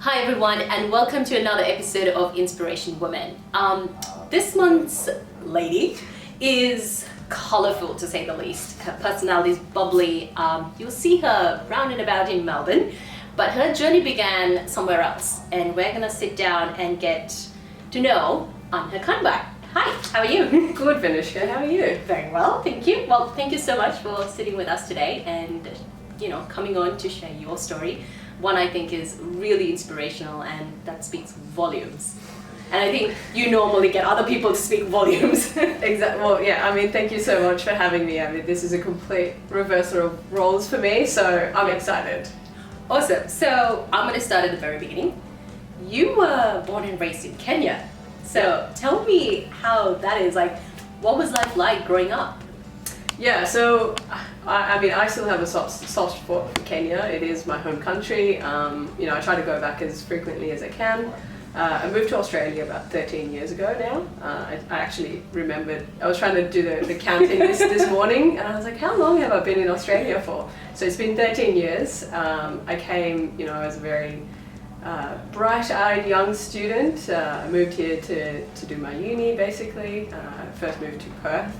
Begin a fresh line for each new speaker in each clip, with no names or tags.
Hi everyone, and welcome to another episode of Inspiration Women. This month's lady is colourful, to say the least. Her personality is bubbly. You'll see her round and about in Melbourne, but her journey began somewhere else, and we're gonna sit down and get to know her comeback. Hi, how are you?
Good, Vanishka. How are you?
Very well, thank you. Well, thank you so much for sitting with us today and coming on to share your story. One I think is really inspirational and that speaks volumes. And I think you normally get other people to speak volumes.
Exactly. Well, yeah, thank you so much for having me. This is a complete reversal of roles for me, so I'm excited.
Awesome. So I'm going to start at the very beginning. You were born and raised in Kenya. So tell me how that is. Like, what was life like growing up?
Yeah, so I still have a soft spot for Kenya. It is my home country. I try to go back as frequently as I can. I moved to Australia about 13 years ago now. I actually remembered, I was trying to do the counting this morning, and I was like, how long have I been in Australia for? So it's been 13 years. I came, as a very bright-eyed young student. I moved here to do my uni, basically. I first moved to Perth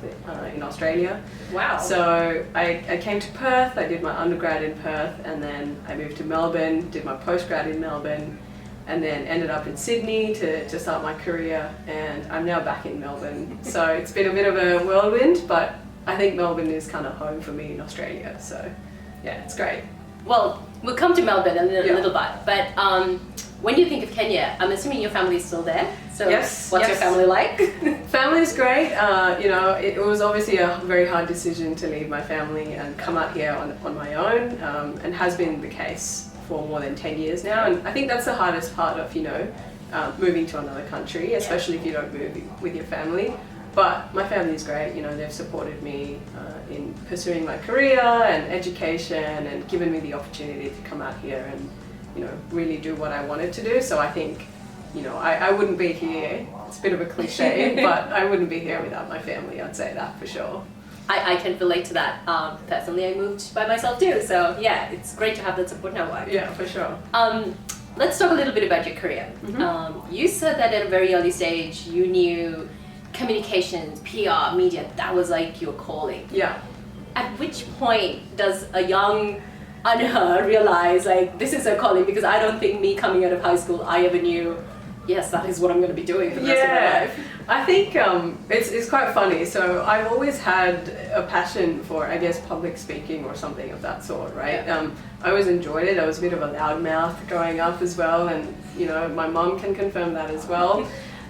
in Australia.
Wow.
So I came to Perth, I did my undergrad in Perth, and then I moved to Melbourne, did my postgrad in Melbourne, and then ended up in Sydney to start my career, and I'm now back in Melbourne. So it's been a bit of a whirlwind, but I think Melbourne is kind of home for me in Australia, so yeah, it's great.
Well, we'll come to Melbourne in a little bit, but when you think of Kenya, I'm assuming your family is still there. So
yes,
what's your family like?
Family's great. It was obviously a very hard decision to leave my family and come out here on my own, and has been the case for more than 10 years now. And I think that's the hardest part of, moving to another country, especially if you don't move with your family. But my family is great. They've supported me in pursuing my career and education, and given me the opportunity to come out here and really do what I wanted to do. So I think I wouldn't be here. It's a bit of a cliche, but I wouldn't be here without my family. I'd say that for sure.
I can relate to that. Personally, I moved by myself too. So yeah, it's great to have that support network.
Yeah, for sure.
Let's talk a little bit about your career.
Mm-hmm.
You said that at a very early stage you knew communications, PR, media, that was like your calling.
Yeah.
At which point does a young Anha realize like this is her calling? Because I don't think me coming out of high school I ever knew, yes, that is what I'm going to be doing for the rest of my life.
I think it's quite funny. So I've always had a passion for, I guess, public speaking or something of that sort, right?
Yeah.
I always enjoyed it. I was a bit of a loudmouth growing up as well, and my mum can confirm that as well.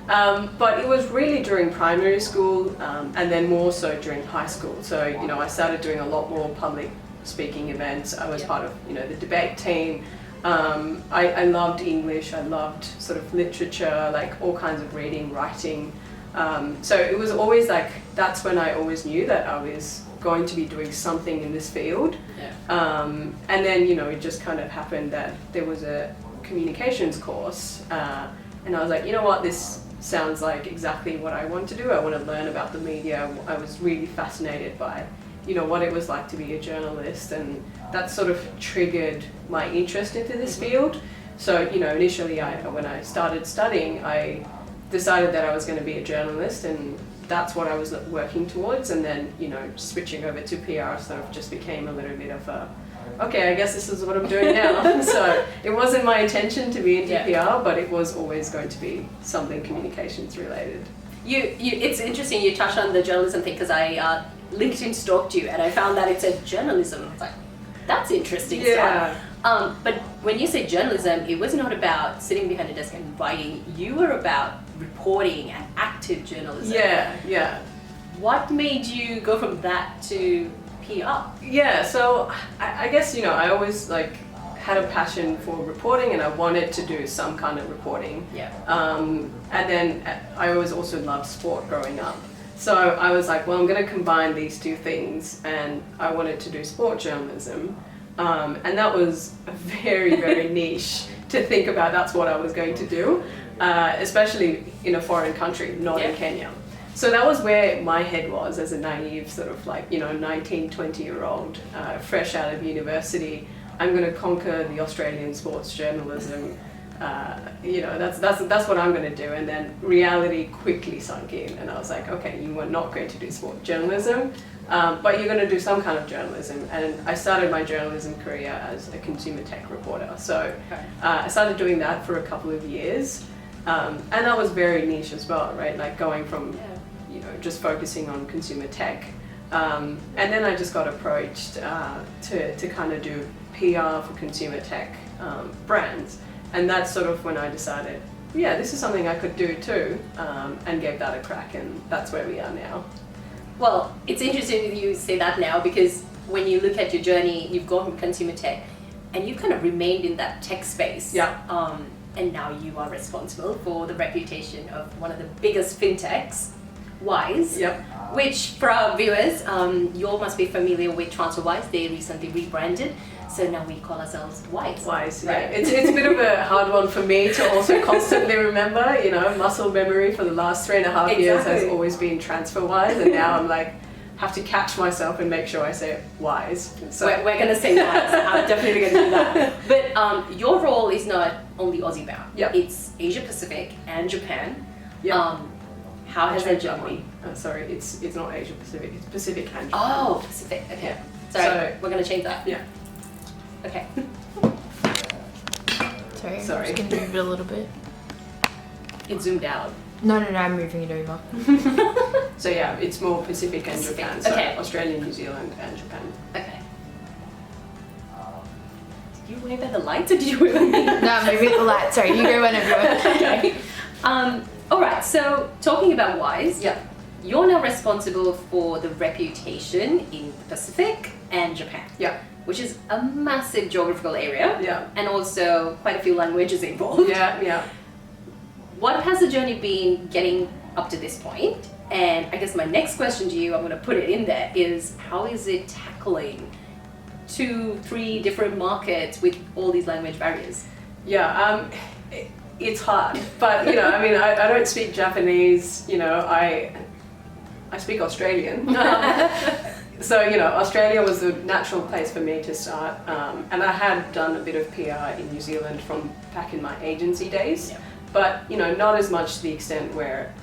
But it was really during primary school, and then more so during high school. So I started doing a lot more public speaking events. I was part of the debate team. I loved English. I loved sort of literature, like all kinds of reading, writing. So it was always like, that's when I always knew that I was going to be doing something in this field.
Yeah.
And then it just kind of happened that there was a communications course, and I was like, what, this sounds like exactly what I want to do. I want to learn about the media. I was really fascinated by what it was like to be a journalist, and that sort of triggered my interest into this field. So initially when I started studying, I decided that I was going to be a journalist, and that's what I was working towards. And then switching over to PR sort of just became a little bit of a, okay, I guess this is what I'm doing now. So it wasn't my intention to be into PR, but it was always going to be something communications related.
It's interesting you touched on the journalism thing, because I LinkedIn stalked you and I found that it said journalism. I was like, that's interesting stuff. But when you say journalism, it was not about sitting behind a desk and writing. You were about reporting and active journalism.
Yeah.
What made you go from that to PR?
Yeah, so I guess I always had a passion for reporting, and I wanted to do some kind of reporting.
Yeah.
And then I always also loved sport growing up. So I was like, well, I'm going to combine these two things, and I wanted to do sport journalism. And that was very, very niche to think about. That's what I was going to do, especially in a foreign country, not in Kenya. So that was where my head was as a naive sort of 19, 20-year-old, fresh out of university. I'm going to conquer the Australian sports journalism that's what I'm going to do. And then reality quickly sunk in, and I was like, okay, you are not going to do sport journalism, but you're going to do some kind of journalism. And I started my journalism career as a consumer tech reporter. So I started doing that for a couple of years, and that was very niche as well, right? Like going from just focusing on consumer tech. And then I just got approached to kind of do PR for consumer tech brands. And that's sort of when I decided, yeah, this is something I could do too, and gave that a crack, and that's where we are now.
Well, it's interesting that you say that now, because when you look at your journey, you've gone from consumer tech and you've kind of remained in that tech space.
Yeah.
And now you are responsible for the reputation of one of the biggest fintechs, Wise.
Yep.
Which, for our viewers, you all must be familiar with TransferWise. They recently rebranded. So now we call ourselves Wise.
Wise, yeah.
Right.
It's a bit of a hard one for me to also constantly remember. Muscle memory for the last 3.5 years has always been TransferWise, and now I'm like, have to catch myself and make sure I say Wise. So
we're going to say Wise. I'm definitely going to do that. But your role is not only Aussie bound.
Yep.
It's Asia Pacific and Japan.
Yep.
How has that journey?
Sorry, it's not Asia Pacific. It's Pacific and Japan.
Oh, Pacific. Okay.
Yeah.
So we're going to change that.
Yeah.
Okay.
Sorry. I'm just gonna move it a little bit.
It zoomed out.
No, I'm moving it over.
So yeah, it's more Pacific and Japan. So
Okay.
Australia, New Zealand, and Japan.
Okay. Did you wave at the lights or did you wave at me?
No, I'm moving at the light. Sorry, you go whenever you want.
Okay. All right. So talking about Wise,
Yeah.
you're now responsible for the reputation in the Pacific and Japan.
Yeah.
Which is a massive geographical area.
Yeah.
And also quite a few languages involved.
Yeah.
What has the journey been getting up to this point? And I guess my next question to you, I'm going to put it in there, is how is it tackling 2-3 different markets with all these language barriers?
Yeah. It's hard, but I don't speak Japanese. I speak Australian. So, Australia was the natural place for me to start. And I had done a bit of PR in New Zealand from back in my agency days,
Yeah.
but, not as much to the extent where,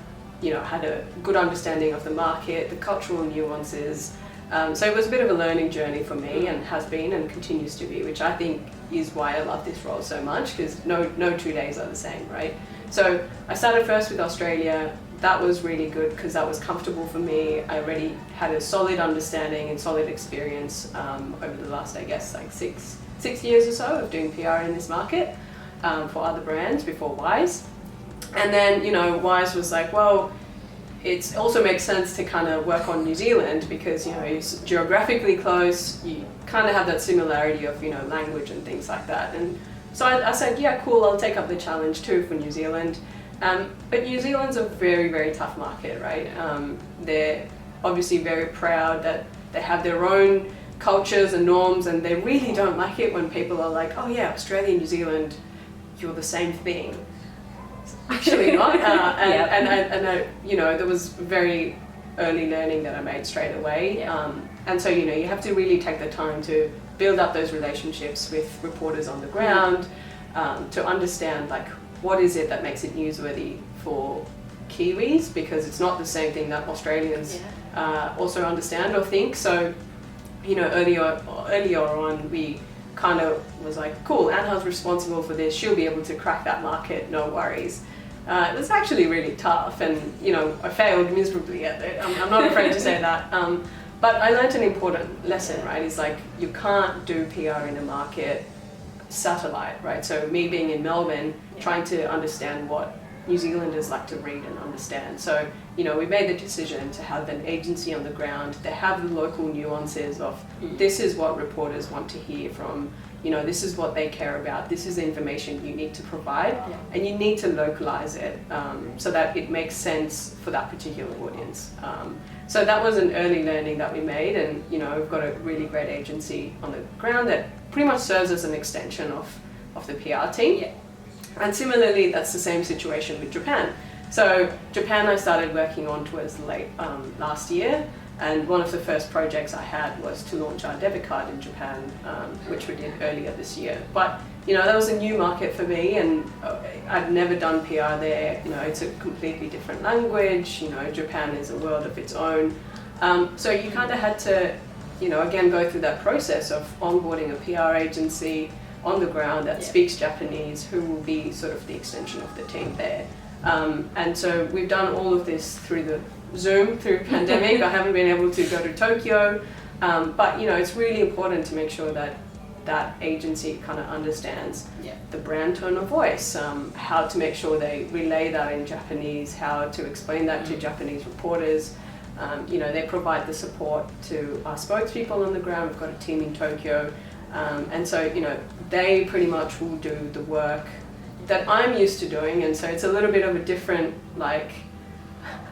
I had a good understanding of the market, the cultural nuances. So it was a bit of a learning journey for me, and has been and continues to be, which I think is why I love this role so much, because no 2 days are the same, right? So I started first with Australia. That was really good because that was comfortable for me. I already had a solid understanding and solid experience over the last, I guess, like six years or so of doing PR in this market for other brands before Wise. And then, Wise was like, well, it also makes sense to kind of work on New Zealand because, it's geographically close. You kind of have that similarity of, language and things like that. And so I said, yeah, cool, I'll take up the challenge too for New Zealand. But New Zealand's a very, very tough market, right? They're obviously very proud that they have their own cultures and norms, and they really don't like it when people are like, oh yeah, Australia and New Zealand, you're the same thing. Actually not. There was very early learning that I made straight away.
Yeah.
And so, you have to really take the time to build up those relationships with reporters on the ground, to understand like, what is it that makes it newsworthy for Kiwis, because it's not the same thing that Australians also understand or think. So, earlier on, we kind of was like, cool, Anna's responsible for this, she'll be able to crack that market, no worries. It was actually really tough, and I failed miserably at it. I'm not afraid to say that. But I learned an important lesson, right? It's like, you can't do PR in a market satellite, right? So me being in Melbourne, trying to understand what New Zealanders like to read and understand. So, we made the decision to have an agency on the ground. They have the local nuances of, this is what reporters want to hear from, this is what they care about, this is the information you need to provide, and you need to localize it so that it makes sense for that particular audience. So that was an early learning that we made, and we've got a really great agency on the ground that pretty much serves as an extension of the PR team.
Yeah.
And similarly, that's the same situation with Japan. So Japan I started working on towards late last year, and one of the first projects I had was to launch our debit card in Japan, which we did earlier this year. But that was a new market for me, and I'd never done PR there. It's a completely different language. Japan is a world of its own. So you kind of had to, again, go through that process of onboarding a PR agency on the ground that speaks Japanese, who will be sort of the extension of the team there. And so we've done all of this through the Zoom, through pandemic. I haven't been able to go to Tokyo, but it's really important to make sure that that agency kind of understands the brand tone of voice, how to make sure they relay that in Japanese, how to explain that to Japanese reporters. They provide the support to our spokespeople on the ground. We've got a team in Tokyo, and so they pretty much will do the work that I'm used to doing, and so it's a little bit of a different,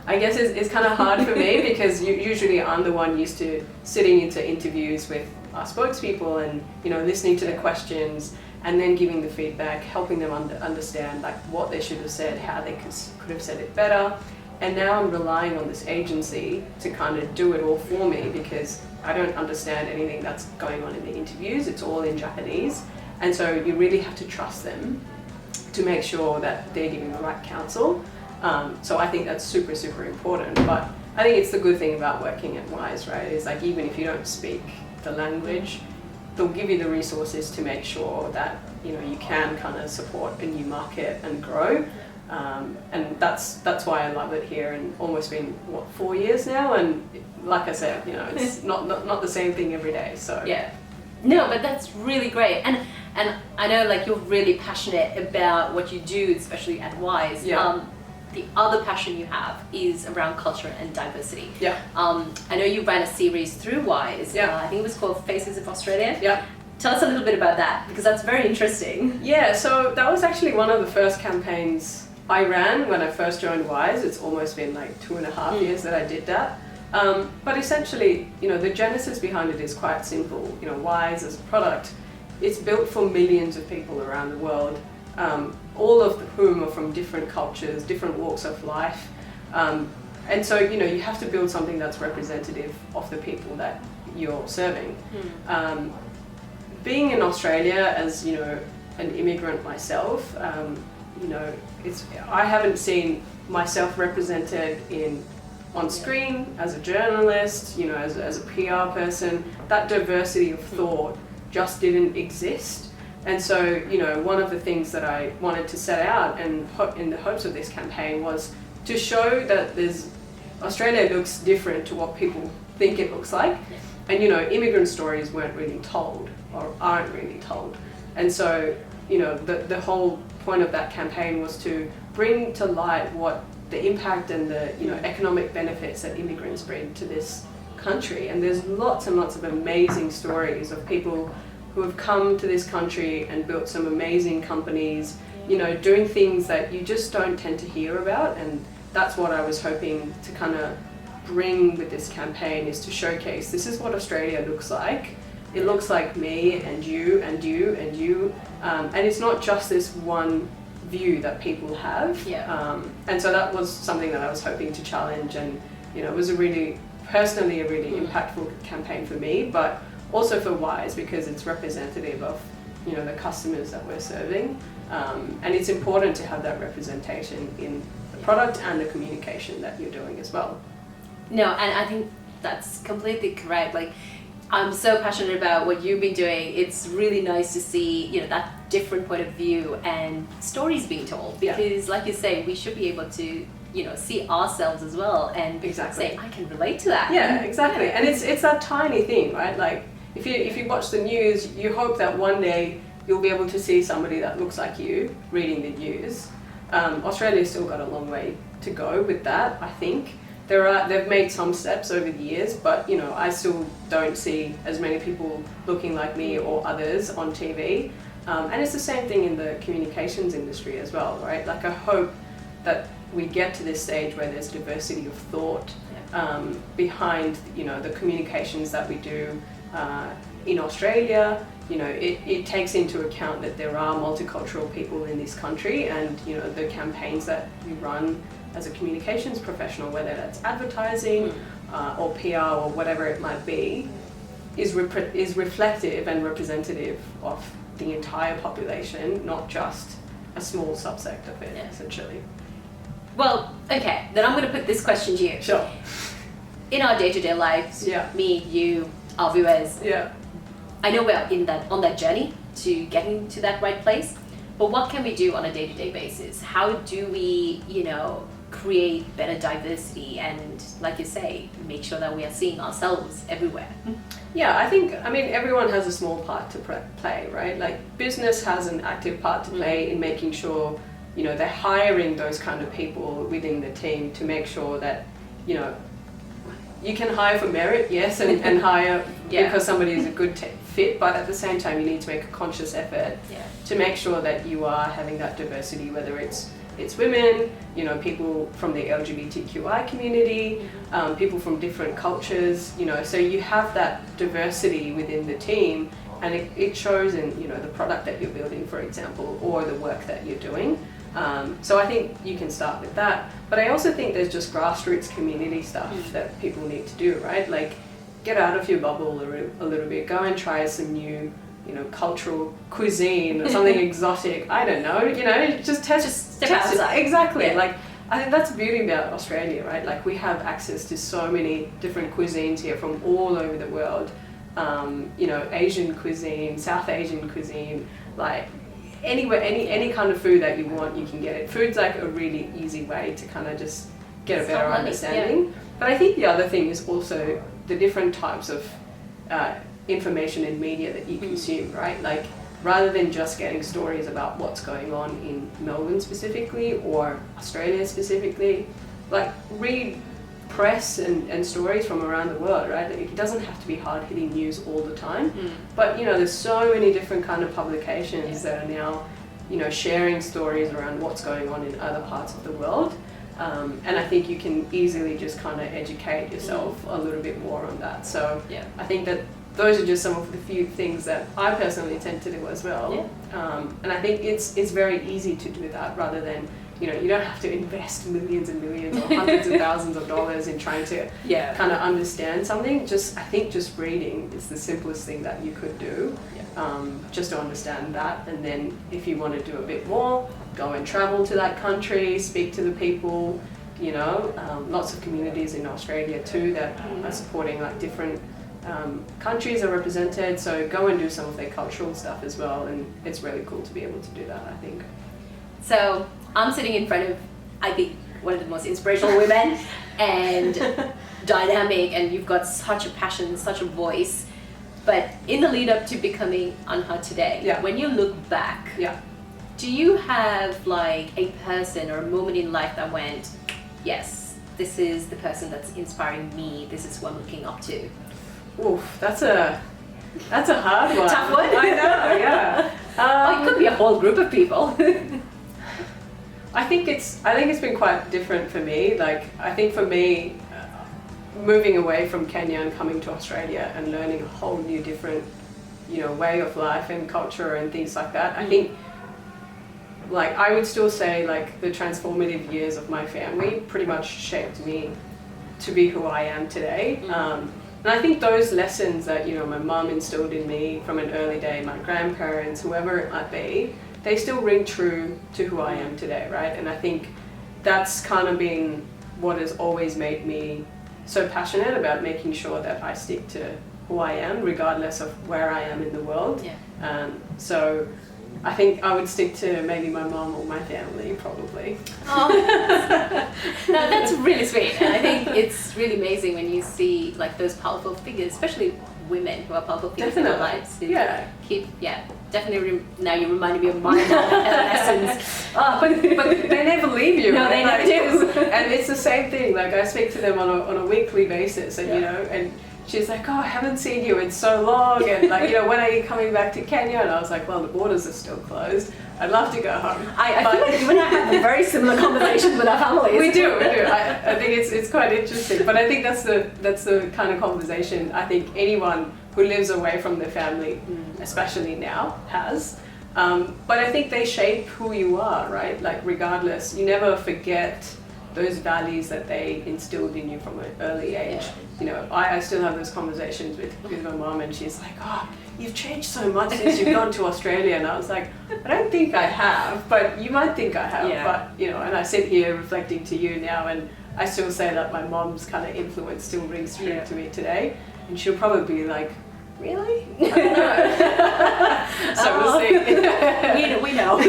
I guess it's kind of hard for me because usually I'm the one used to sitting into interviews with our spokespeople and listening to the questions and then giving the feedback, helping them understand what they should have said, how they could have said it better. And now I'm relying on this agency to kind of do it all for me because I don't understand anything that's going on in the interviews. It's all in Japanese, and so you really have to trust them to make sure that they're giving the right counsel. So I think that's super, super important. But I think it's the good thing about working at Wise, right? Is even if you don't speak the language, they'll give you the resources to make sure that you can kind of support a new market and grow. And that's why I love it here, and almost been 4 years now. And like I said, it's not the same thing every day. So
no, but that's really great. And I know you're really passionate about what you do, especially at Wise. The other passion you have is around culture and diversity. I know you ran a series through Wise. I think it was called Faces of Australia. Tell us a little bit about that, because that's very interesting.
So that was actually one of the first campaigns I ran when I first joined Wise. It's almost been 2.5 years that I did that. But essentially, the genesis behind it is quite simple. Wise as a product, it's built for millions of people around the world, all of whom are from different cultures, different walks of life. And so, you have to build something that's representative of the people that you're serving. Being in Australia as, an immigrant myself, I haven't seen myself represented on screen as a journalist, as a PR person. That diversity of thought just didn't exist. And so, one of the things that I wanted to set out and in the hopes of this campaign was to show that Australia looks different to what people think it looks like. And, immigrant stories weren't really told or aren't really told. And so, the whole point of that campaign was to bring to light what the impact and the economic benefits that immigrants bring to this country. And there's lots and lots of amazing stories of people who have come to this country and built some amazing companies, doing things that you just don't tend to hear about. And that's what I was hoping to kind of bring with this campaign, is to showcase this is what Australia looks like. It looks like me and you and you and you. And it's not just this one view that people have. And so that was something that I was hoping to challenge, and it was personally a really impactful campaign for me, but also for Wise, because it's representative of the customers that we're serving, and it's important to have that representation in the product and the communication that you're doing as well.
No, and I think that's completely correct. I'm so passionate about what you've been doing. It's really nice to see, that different point of view and stories being told. Because, like you say, we should be able to, see ourselves as well and say, I can relate to that.
Yeah, exactly. And it's that tiny thing, right? If you watch the news, you hope that one day you'll be able to see somebody that looks like you reading the news. Australia's still got a long way to go with that, I think. They've made some steps over the years, but I still don't see as many people looking like me or others on TV. And it's the same thing in the communications industry as well, right? I hope that we get to this stage where there's diversity of thought behind the communications that we do in Australia. It takes into account that there are multicultural people in this country, and the campaigns that we run as a communications professional, whether that's advertising or PR or whatever it might be, is reflective and representative of the entire population, not just a small subsect of it, essentially.
Well, okay, then I'm going to put this question to you.
Sure.
In our day-to-day lives, me, you, our viewers, I know we're on that journey to getting to that right place, but what can we do on a day-to-day basis? How do we, create better diversity and, like you say, make sure that we are seeing ourselves everywhere?
Yeah, I mean, everyone has a small part to play, right? Like, business has an active part to play in making sure, they're hiring those kind of people within the team to make sure that, you can hire for merit, yes, and hire because somebody is a good fit, but at the same time, you need to make a conscious effort to make sure that you are having that diversity, whether it's women, people from the LGBTQI community, people from different cultures, so you have that diversity within the team, and it shows in, the product that you're building, for example, or the work that you're doing. So I think you can start with that, but I also think there's just grassroots community stuff that people need to do, right? Like, get out of your bubble a little bit, go and try some new, cultural cuisine or something exotic. I don't know, just
step outside.
Exactly. Yeah. Like, I think that's the beauty about Australia, right? Like, we have access to so many different cuisines here from all over the world. Asian cuisine, South Asian cuisine, like anywhere, any kind of food that you want, you can get it. Food's like a really easy way to kind of just get a better understanding. Yeah. But I think the other thing is also the different types of information and media that you consume, right? Like, rather than just getting stories about what's going on in Melbourne specifically or Australia specifically, like, read press and stories from around the world, right? Like, it doesn't have to be hard-hitting news all the time, but there's so many different kind of publications that are now, sharing stories around what's going on in other parts of the world, and I think you can easily just kind of educate yourself a little bit more on that. So I think that those are just some of the few things that I personally tend to do as well. And I think it's very easy to do that, rather than, you don't have to invest millions and millions or hundreds of thousands of dollars in trying to kind of understand something. I think just reading is the simplest thing that you could do, just to understand that. And then if you want to do a bit more, go and travel to that country, speak to the people, lots of communities in Australia too that are supporting, like, different countries are represented, so go and do some of their cultural stuff as well, and it's really cool to be able to do that, I think.
So I'm sitting in front of, I think, one of the most inspirational women and dynamic, and you've got such a passion, such a voice, but in the lead up to becoming Anha today, when you look back, do you have like a person or a moment in life that went, yes, this is the person that's inspiring me, this is who I'm looking up to?
Oof, that's a hard one.
Tough one?
I know, yeah.
It could be a whole group of people.
I think it's been quite different for me. Like, I think for me, moving away from Kenya and coming to Australia and learning a whole new different, way of life and culture and things like that, I think, like, I would still say, like, the transformative years of my family pretty much shaped me to be who I am today. And I think those lessons that, my mum instilled in me from an early day, my grandparents, whoever it might be, they still ring true to who I am today, right? And I think that's kind of been what has always made me so passionate about making sure that I stick to who I am, regardless of where I am in the world. So I think I would stick to maybe my mum or my family, probably.
Oh, no, that's really sweet. And I think it's really amazing when you see, like, those powerful figures, especially women who are powerful figures in their lives. Keep, definitely. Now you reminded me of my mom adolescence.
But they never leave you.
No, they never do.
And it's the same thing. Like, I speak to them on a weekly basis, and and she's like, oh, I haven't seen you in so long, and like, when are you coming back to Kenya? And I was like, well, the borders are still closed. I'd love to go home.
I feel like you and I have a very similar conversations with our families.
We do. I think it's quite interesting, but I think that's the kind of conversation I think anyone who lives away from their family, especially now, has. But I think they shape who you are, right? Like, regardless, you never forget those values that they instilled in you from an early age. You know, I still have those conversations with my mom, and she's like, oh, you've changed so much since you've gone to Australia. And I was like, I don't think I have, but you might think I have. But, you know, and I sit here reflecting to you now, and I still say that my mom's kind of influence still rings true to me today. And she'll probably be like, really? I don't know. So we'll see.
we know.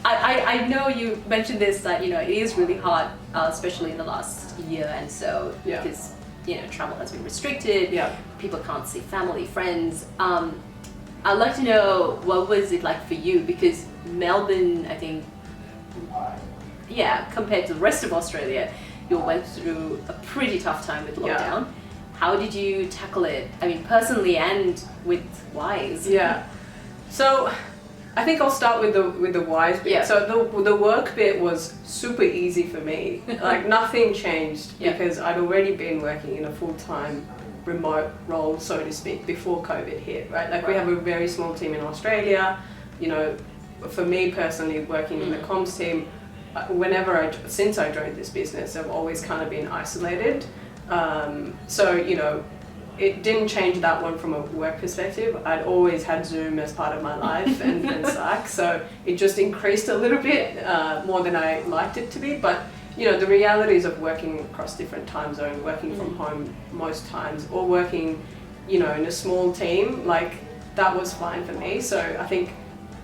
I know you mentioned this, that, you know, it is really hard, especially in the last year and so, because, you know, travel has been restricted. People can't see family, friends. I'd like to know, what was it like for you? Because Melbourne, I think, compared to the rest of Australia, you went through a pretty tough time with lockdown. How did you tackle it? I mean, personally and with Wise.
So I think I'll start with the Wise bit. So the work bit was super easy for me. Like nothing changed because I'd already been working in a full-time remote role, so to speak, before COVID hit, right? Like we have a very small team in Australia. You know, for me personally, working in the comms team, since I joined this business, I've always kind of been isolated. So, you know, it didn't change that one from a work perspective. I'd always had Zoom as part of my life and Slack, so it just increased a little bit more than I liked it to be. But, you know, the realities of working across different time zones, working from home most times, or working, you know, in a small team, like that was fine for me. So I think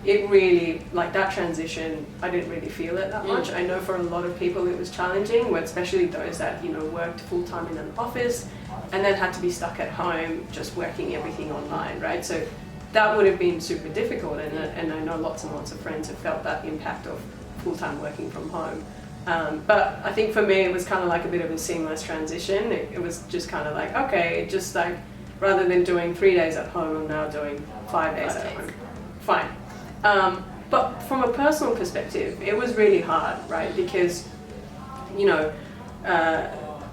it really, like that transition, I didn't really feel it that much. I know for a lot of people it was challenging, especially those that, you know, worked full-time in an office and then had to be stuck at home just working everything online, right? So that would have been super difficult, and I know lots and lots of friends have felt that impact of full-time working from home. But I think for me it was kind of like a bit of a seamless transition. It was just kind of like, okay, just like rather than doing 3 days at home, I'm now doing 5 days at home. Fine. But from a personal perspective, it was really hard, right? Because, you know,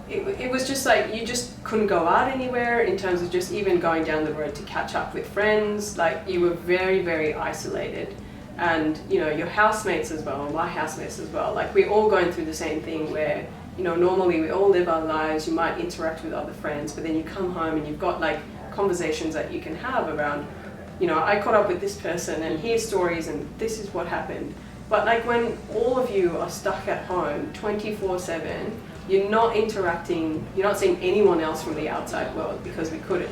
it was just like you just couldn't go out anywhere in terms of just even going down the road to catch up with friends. Like you were very, very isolated. And, you know, your housemates as well, my housemates as well, like we're all going through the same thing where, you know, normally we all live our lives, you might interact with other friends, but then you come home and you've got like conversations that you can have around, you know, I caught up with this person and here's stories and this is what happened. But like when all of you are stuck at home 24/7, you're not interacting, you're not seeing anyone else from the outside world because we couldn't.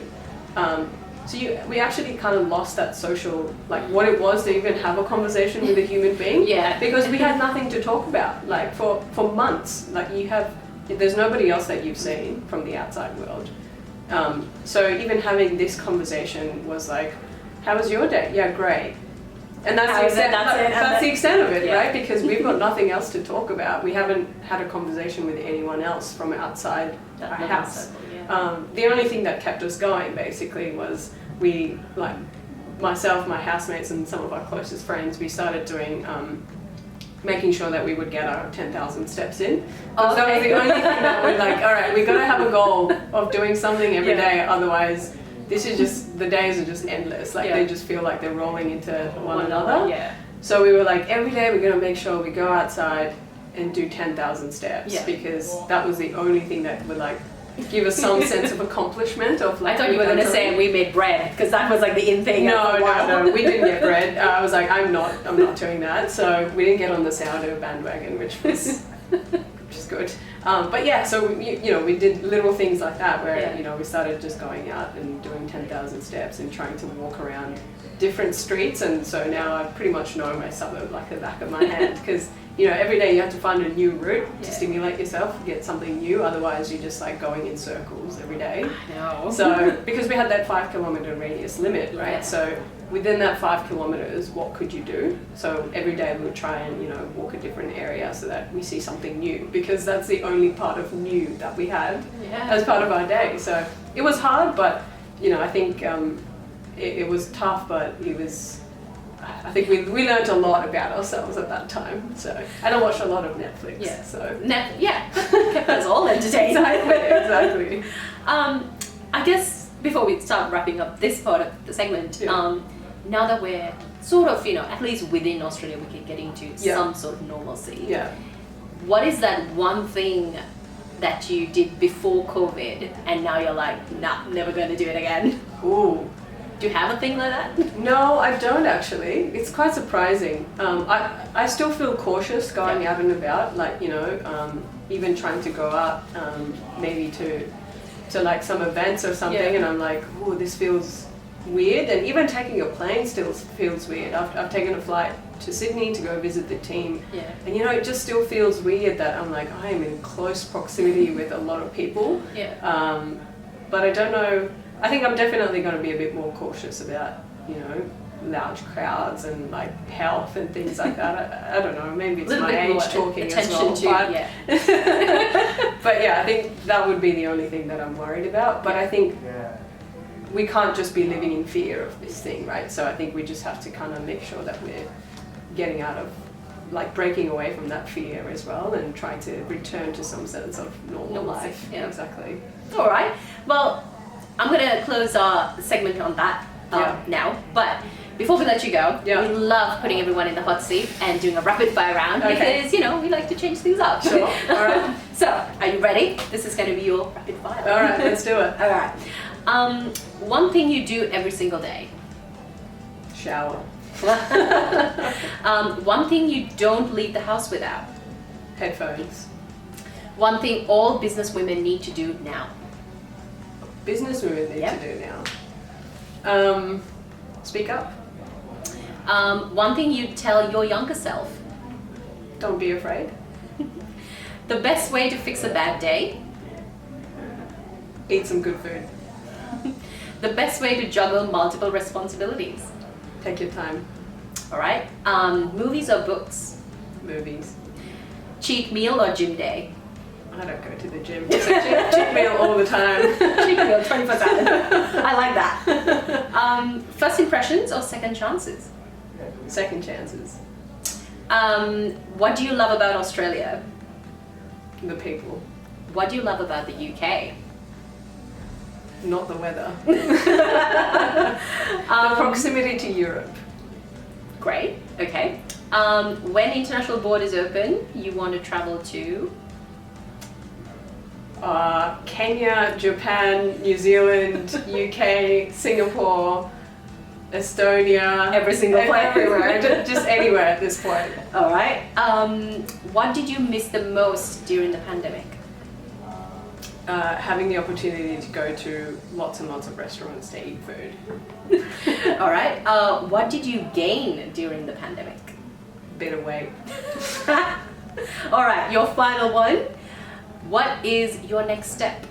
So we actually kind of lost that social, like what it was to even have a conversation with a human being. Because we had nothing to talk about, like for months. Like there's nobody else that you've seen from the outside world. So even having this conversation was like, how was your day? Yeah, great. And that's the extent of it, right? Because we've got nothing else to talk about. We haven't had a conversation with anyone else from outside our house. The only thing that kept us going basically was we, like myself, my housemates and some of our closest friends, we started doing, making sure that we would get our 10,000 steps in. That was the only thing that we're like, all right, we got to have a goal of doing something every day, otherwise this is just, the days are just endless. Like they just feel like they're rolling into one another. So we were like, every day we're going to make sure we go outside and do 10,000 steps because that was the only thing that would like give us some sense of accomplishment of like.
I thought you were going to say we made bread because that was like the in thing.
No, we didn't get bread. I was like, I'm not doing that. So we didn't get on the sourdough bandwagon, which is good. But yeah, so you know, we did little things like that where you know, we started just going out and doing 10,000 steps and trying to walk around different streets, and so now I pretty much know my suburb like the back of my hand because you know, every day you have to find a new route to stimulate yourself, get something new, otherwise you're just like going in circles every day.
I know.
So because we had that 5 kilometre radius limit, right? So within that 5 kilometres, what could you do? So every day we would try and, you know, walk a different area so that we see something new, because that's the only part of new that we had as part of our day. So it was hard, but you know, I think it was tough, but it was, I think we learned a lot about ourselves at that time. So, and I watched a lot of Netflix. So
kept us all entertained.
Exactly.
I guess before we start wrapping up this part of the segment, now that we're sort of, you know, at least within Australia, we can get into some sort of normalcy. what is that one thing that you did before COVID and now you're like, nah, never going to do it again?
Ooh.
Do you have a thing like that?
No, I don't actually. It's quite surprising. I still feel cautious going out and about, like, you know, even trying to go out, maybe to like some events or something, and I'm like, oh, this feels weird. And even taking a plane still feels weird. I've taken a flight to Sydney to go visit the team, and you know, it just still feels weird that I'm like, I am in close proximity with a lot of people. But I don't know. I think I'm definitely going to be a bit more cautious about, you know, large crowds and like health and things like that. I don't know, maybe it's my age talking as well. But yeah, I think that would be the only thing that I'm worried about. But I think we can't just be living in fear of this thing, right? So I think we just have to kind of make sure that we're getting out of, like, breaking away from that fear as well and trying to return to some sense of normal life.
Yeah,
exactly.
All right. Well, I'm going to close our segment on that now, but before we let you go, we love putting everyone in the hot seat and doing a rapid fire round because, you know, we like to change things up.
Sure. All right.
So, are you ready? This is going to be your rapid fire.
All right, let's do it.
All right. One thing you do every single day.
Shower.
One thing you don't leave the house without.
Headphones.
One thing all business women need to do now.
Business women need to do now. Speak up.
One thing you tell your younger self.
Don't be afraid.
The best way to fix a bad day.
Eat some good food.
The best way to juggle multiple responsibilities.
Take your time.
All right. Movies or books?
Movies.
Cheat meal or gym day?
I don't go to the gym. It's a cheat meal all the time.
Cheat meal 24/7. I like that. First impressions or second chances?
Second chances.
What do you love about Australia?
The people.
What do you love about the UK?
Not the weather. The proximity to Europe.
Great. Okay. When international borders open, you want to travel to?
Kenya, Japan, New Zealand, UK, Singapore, Estonia.
Every single place.
Everywhere. Just anywhere at this point.
All right. What did you miss the most during the pandemic?
Having the opportunity to go to lots and lots of restaurants to eat food.
All right. What did you gain during the pandemic?
Bit of weight.
All right. Your final one. What is your next step?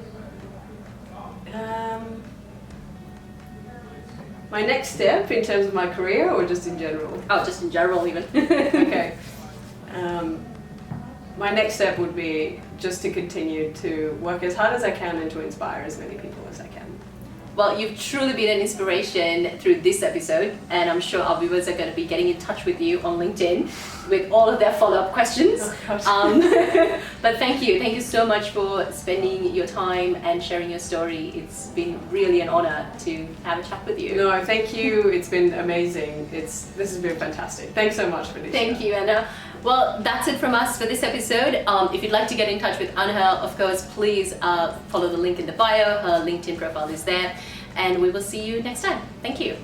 My next step in terms of my career or just in general?
Oh, just in general even.
Okay. My next step would be just to continue to work as hard as I can and to inspire as many people as I can.
Well, you've truly been an inspiration through this episode, and I'm sure our viewers are going to be getting in touch with you on LinkedIn with all of their follow-up questions. But thank you so much for spending your time and sharing your story. It's been really an honor to have a chat with you.
No, thank you. It's been amazing. This has been fantastic. Thanks so much for this.
Thank you, Anna. Well, that's it from us for this episode. If you'd like to get in touch with Anna, of course, please follow the link in the bio. Her LinkedIn profile is there. And we will see you next time. Thank you.